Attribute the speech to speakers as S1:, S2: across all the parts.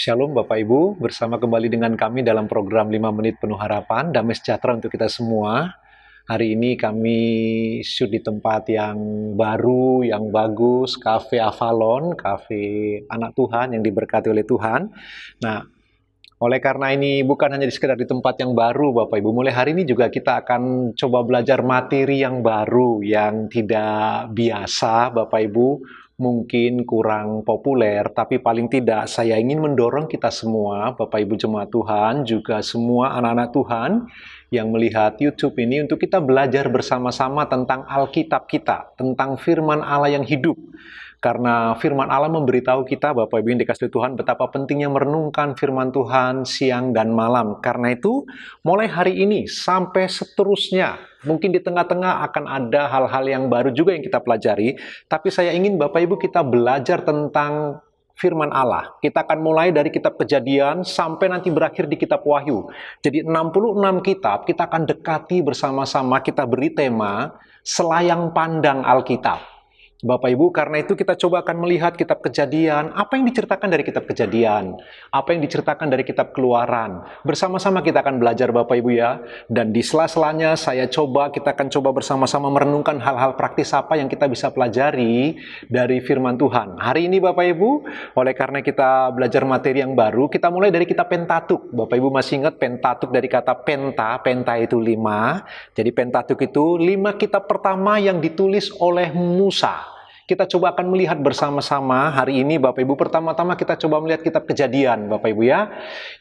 S1: Shalom Bapak Ibu, bersama kembali dengan kami dalam program 5 Menit Penuh Harapan, Damai Sejahtera untuk kita semua. Hari ini kami shoot di tempat yang baru, yang bagus, Cafe Avalon, Cafe Anak Tuhan yang diberkati oleh Tuhan. Nah, oleh karena ini bukan hanya sekedar di tempat yang baru Bapak Ibu, mulai hari ini juga kita akan coba belajar materi yang baru, yang tidak biasa Bapak Ibu, mungkin kurang populer, tapi paling tidak saya ingin mendorong kita semua, Bapak Ibu Jemaat Tuhan, juga semua anak-anak Tuhan yang melihat YouTube ini untuk kita belajar bersama-sama tentang Alkitab kita, tentang firman Allah yang hidup. Karena firman Allah memberitahu kita, Bapak Ibu yang dikasihi Tuhan, betapa pentingnya merenungkan firman Tuhan siang dan malam. Karena itu, mulai hari ini sampai seterusnya, mungkin di tengah-tengah akan ada hal-hal yang baru juga yang kita pelajari, tapi saya ingin Bapak Ibu kita belajar tentang firman Allah. Kita akan mulai dari kitab Kejadian sampai nanti berakhir di kitab Wahyu. Jadi 66 kitab kita akan dekati bersama-sama, kita beri tema Selayang Pandang Alkitab. Bapak Ibu, karena itu kita coba akan melihat kitab Kejadian, apa yang diceritakan dari kitab Kejadian, apa yang diceritakan dari kitab Keluaran. Bersama-sama kita akan belajar Bapak Ibu ya, dan di sela-selanya kita akan coba bersama-sama merenungkan hal-hal praktis apa yang kita bisa pelajari dari firman Tuhan. Hari ini Bapak Ibu, oleh karena kita belajar materi yang baru, kita mulai dari kitab Pentatuk. Bapak Ibu masih ingat Pentatuk dari kata penta itu 5. Jadi Pentatuk itu 5 kitab pertama yang ditulis oleh Musa. Kita coba akan melihat bersama-sama hari ini Bapak Ibu. Pertama-tama kita coba melihat kitab Kejadian Bapak Ibu ya.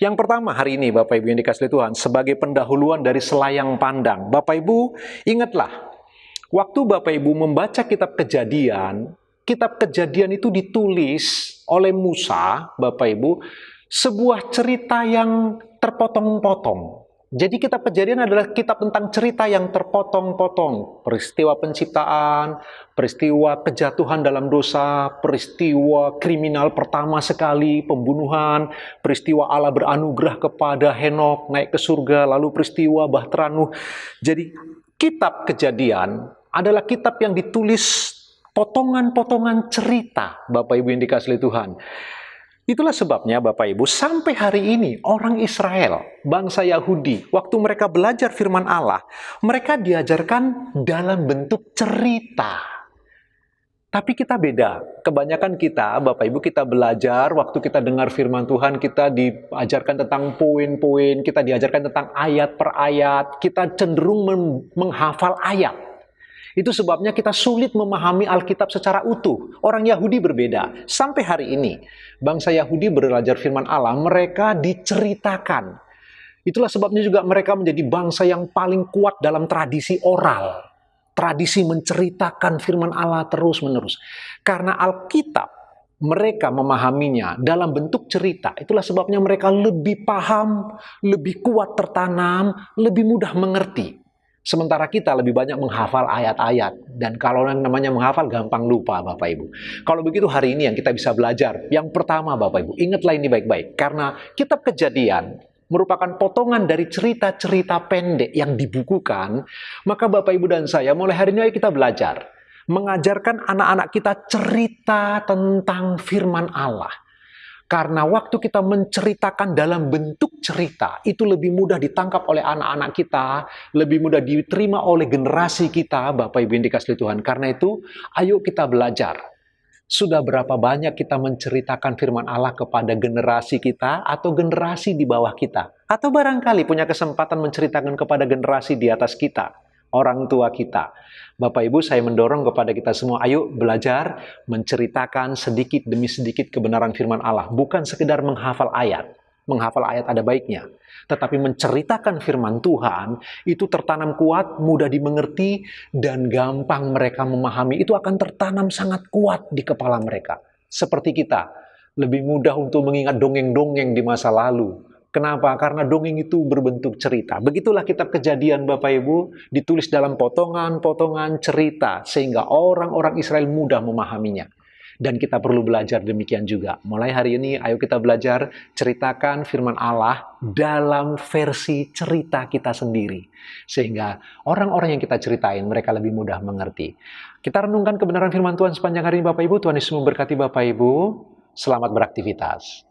S1: Yang pertama hari ini Bapak Ibu yang dikasihi Tuhan, sebagai pendahuluan dari selayang pandang. Bapak Ibu ingatlah, waktu Bapak Ibu membaca kitab Kejadian itu ditulis oleh Musa, Bapak Ibu, sebuah cerita yang terpotong-potong. Jadi kitab Kejadian adalah kitab tentang cerita yang terpotong-potong. Peristiwa penciptaan, peristiwa kejatuhan dalam dosa, peristiwa kriminal pertama sekali, pembunuhan, peristiwa Allah beranugerah kepada Henokh naik ke surga, lalu peristiwa Bahtera Nuh. Jadi kitab Kejadian adalah kitab yang ditulis potongan-potongan cerita, Bapak Ibu yang dikasihi Tuhan. Itulah sebabnya Bapak Ibu, sampai hari ini orang Israel, bangsa Yahudi, waktu mereka belajar firman Allah, mereka diajarkan dalam bentuk cerita. Tapi kita beda. Kebanyakan kita, Bapak Ibu, kita belajar, waktu kita dengar firman Tuhan, kita diajarkan tentang poin-poin, kita diajarkan tentang ayat per ayat, kita cenderung menghafal ayat. Itu sebabnya kita sulit memahami Alkitab secara utuh. Orang Yahudi berbeda. Sampai hari ini, bangsa Yahudi belajar firman Allah, mereka diceritakan. Itulah sebabnya juga mereka menjadi bangsa yang paling kuat dalam tradisi oral. Tradisi menceritakan firman Allah terus-menerus. Karena Alkitab, mereka memahaminya dalam bentuk cerita. Itulah sebabnya mereka lebih paham, lebih kuat tertanam, lebih mudah mengerti. Sementara kita lebih banyak menghafal ayat-ayat. Dan kalau yang namanya menghafal, gampang lupa Bapak Ibu. Kalau begitu hari ini yang kita bisa belajar. Yang pertama Bapak Ibu, ingatlah ini baik-baik. Karena kitab Kejadian merupakan potongan dari cerita-cerita pendek yang dibukukan. Maka Bapak Ibu dan saya, mulai hari ini ayo kita belajar. Mengajarkan anak-anak kita cerita tentang firman Allah. Karena waktu kita menceritakan dalam bentuk cerita, itu lebih mudah ditangkap oleh anak-anak kita, lebih mudah diterima oleh generasi kita, Bapak Ibu yang dikasihi Tuhan. Karena itu, ayo kita belajar. Sudah berapa banyak kita menceritakan firman Allah kepada generasi kita atau generasi di bawah kita? Atau barangkali punya kesempatan menceritakan kepada generasi di atas kita, orang tua kita. Bapak Ibu, saya mendorong kepada kita semua, ayo belajar menceritakan sedikit demi sedikit kebenaran firman Allah. Bukan sekedar menghafal ayat. Menghafal ayat ada baiknya. Tetapi menceritakan firman Tuhan, itu tertanam kuat, mudah dimengerti, dan gampang mereka memahami. Itu akan tertanam sangat kuat di kepala mereka. Seperti kita, lebih mudah untuk mengingat dongeng-dongeng di masa lalu. Kenapa? Karena dongeng itu berbentuk cerita. Begitulah kitab Kejadian Bapak Ibu, ditulis dalam potongan-potongan cerita, sehingga orang-orang Israel mudah memahaminya. Dan kita perlu belajar demikian juga. Mulai hari ini, ayo kita belajar ceritakan firman Allah dalam versi cerita kita sendiri. Sehingga orang-orang yang kita ceritain, mereka lebih mudah mengerti. Kita renungkan kebenaran firman Tuhan sepanjang hari ini Bapak Ibu. Tuhan Yesus memberkati Bapak Ibu. Selamat beraktivitas.